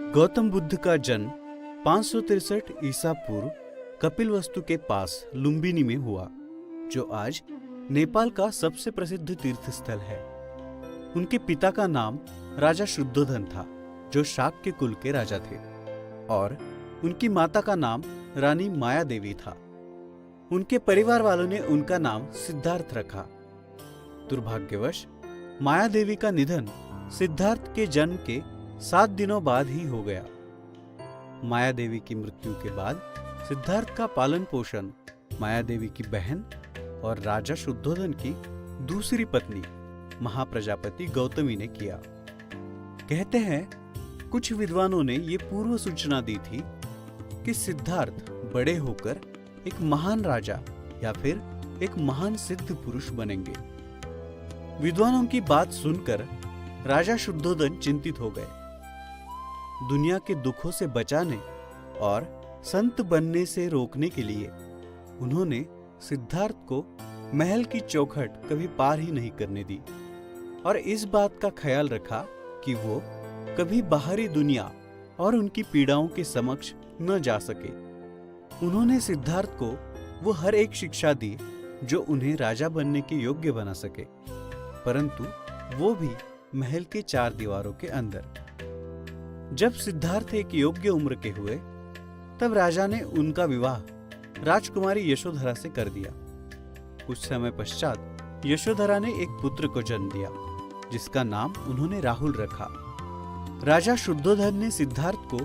गौतम बुद्ध का जन्म 563 ईसा पूर्व कपिलवस्तु के पास लुम्बिनी में हुआ, जो आज नेपाल का सबसे प्रसिद्ध तीर्थ स्थल है। उनके पिता का नाम राजा शुद्धोधन था, जो शाक्य कुल के राजा थे, और उनकी माता का नाम रानी माया देवी था। उनके परिवार वालों ने उनका नाम सिद्धार्थ रखा। दुर्भाग्यवश माया देवी का निधन सिद्धार्थ के जन्म के 7 दिनों बाद ही हो गया। माया देवी की मृत्यु के बाद सिद्धार्थ का पालन पोषण माया देवी की बहन और राजा शुद्धोधन की दूसरी पत्नी महाप्रजापति गौतमी ने किया। कहते हैं कुछ विद्वानों ने ये पूर्व सूचना दी थी कि सिद्धार्थ बड़े होकर एक महान राजा या फिर एक महान सिद्ध पुरुष बनेंगे। विद्वानों की बात सुनकर राजा शुद्धोधन चिंतित हो गए। दुनिया के दुखों से बचाने और संत बनने से रोकने के लिए उन्होंने सिद्धार्थ को महल की चौखट कभी पार ही नहीं करने दी, और इस बात का ख्याल रखा कि वो कभी बाहरी दुनिया और उनकी पीड़ाओं के समक्ष न जा सके। उन्होंने सिद्धार्थ को वो हर एक शिक्षा दी जो उन्हें राजा बनने के योग्य बना सके, परंतु वो भी महल के 4 दीवारों के अंदर। जब सिद्धार्थ एक योग्य उम्र के हुए, तब राजा ने उनका विवाह राजकुमारी यशोधरा से कर दिया। कुछ समय पश्चात यशोधरा ने एक पुत्र को जन्म दिया, जिसका नाम उन्होंने राहुल रखा। राजा शुद्धोधन ने सिद्धार्थ को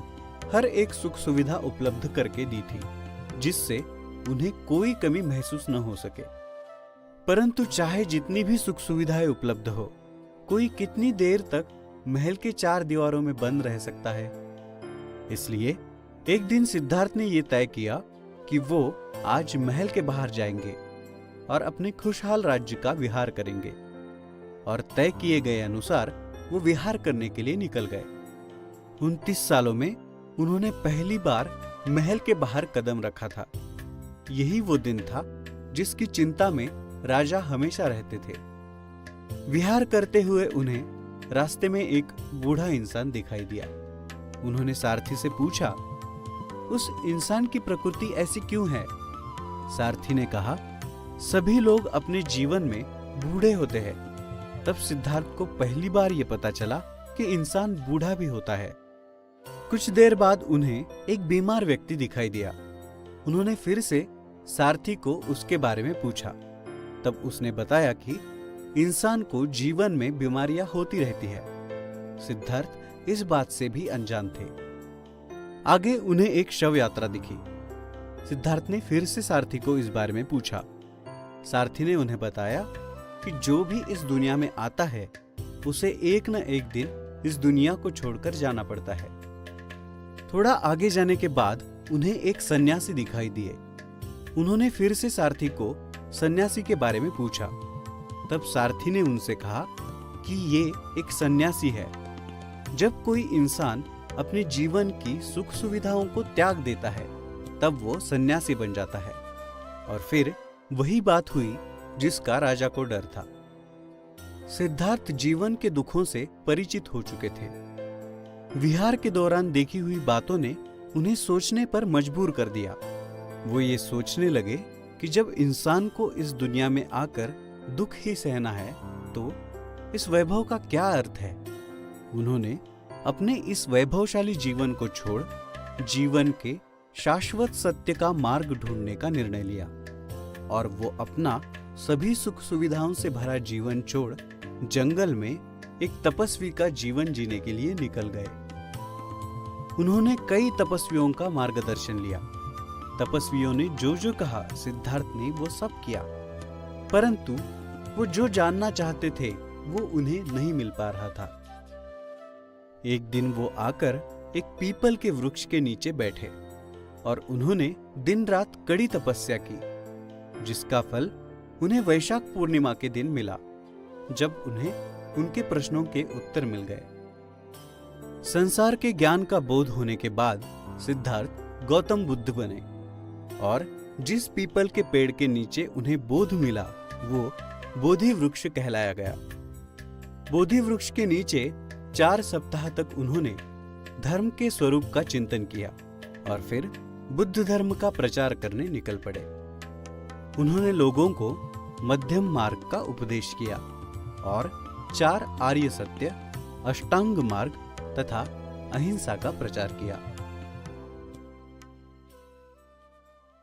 हर एक सुख सुविधा उपलब्ध करके दी थी, जिससे उन्हें कोई कमी महसूस न हो सके। परंतु चाहे जितनी भी सुख सुविधाएं उपलब्ध हो, कोई कितनी देर तक महल के 4 दीवारों में बंद रह सकता है। इसलिए एक दिन सिद्धार्थ ने यह तय किया कि वो आज महल के बाहर जाएंगे और अपने खुशहाल राज्य का विहार करेंगे, और तय किए गए अनुसार वो विहार करने के लिए निकल गए। 29 सालों में उन्होंने पहली बार महल के बाहर कदम रखा था। यही वो दिन था जिसकी चिंता में राजा हमेशा रहते थे। विहार करते हुए उन्हें रास्ते में एक बूढ़ा इंसान दिखाई दिया। उन्होंने सारथी से पूछा, उस इंसान की प्रकृति ऐसी क्यों है? सारथी ने कहा, सभी लोग अपने जीवन में बूढ़े होते हैं। तब सिद्धार्थ को पहली बार यह पता चला कि इंसान बूढ़ा भी होता है। कुछ देर बाद उन्हें एक बीमार व्यक्ति दिखाई दिया। उन्होंने फिर से सारथी को उसके बारे में पूछा। तब उसने बताया कि इंसान को जीवन में बीमारियां होती रहती है। सिद्धार्थ इस बात से भी अनजान थे। आगे उन्हें एक शव यात्रा दिखी। सिद्धार्थ ने फिर से सारथी को इस बारे में पूछा। सारथी ने उन्हें बताया कि जो भी इस दुनिया में आता है, उसे एक न एक दिन इस दुनिया को छोड़कर जाना पड़ता है। थोड़ा आगे जाने के बाद उन्हें एक सन्यासी दिखाई दिए। उन्होंने फिर से सारथी को सन्यासी के बारे में पूछा। तब सारथी ने उनसे कहा कि ये एक सन्यासी है। जब कोई इंसान अपने जीवन की सुख सुविधाओं को त्याग देता है, तब वो सन्यासी बन जाता है। और फिर वही बात हुई जिसका राजा को डर था। सिद्धार्थ जीवन के दुखों से परिचित हो चुके थे। विहार के दौरान देखी हुई बातों ने उन्हें सोचने पर मजबूर कर दिया। वो ये सोचने लगे कि जब इंसान को इस दुनिया में आकर दुख ही सहना है, तो इस वैभव का क्या अर्थ है? उन्होंने अपने इस वैभवशाली जीवन को छोड़ जीवन के शाश्वत सत्य का मार्ग ढूंढने का निर्णय लिया, और वो अपना सभी सुख सुविधाओं से भरा जीवन छोड़ जंगल में एक तपस्वी का जीवन जीने के लिए निकल गए। उन्होंने कई तपस्वियों का मार्गदर्शन लिया। तपस्वियों ने जो जो कहा, सिद्धार्थ ने वो सब किया, परंतु वो जो जानना चाहते थे वो उन्हें नहीं मिल पा रहा था। एक दिन वो आकर एक पीपल के वृक्ष के नीचे बैठे और उन्होंने दिन रात कड़ी तपस्या की, जिसका फल उन्हें वैशाख पूर्णिमा के दिन मिला, जब उन्हें उनके प्रश्नों के उत्तर मिल गए। संसार के ज्ञान का बोध होने के बाद सिद्धार्थ गौतम बुद्ध बने, और जिस पीपल के पेड़ के नीचे उन्हें बोध मिला वो बोधि वृक्ष कहलाया गया। बोधि वृक्ष के नीचे 4 सप्ताह तक उन्होंने धर्म के स्वरूप का चिंतन किया और फिर बुद्ध धर्म का प्रचार करने निकल पड़े। उन्होंने लोगों को मध्यम मार्ग का उपदेश किया और 4 आर्य सत्य, अष्टांग मार्ग तथा अहिंसा का प्रचार किया।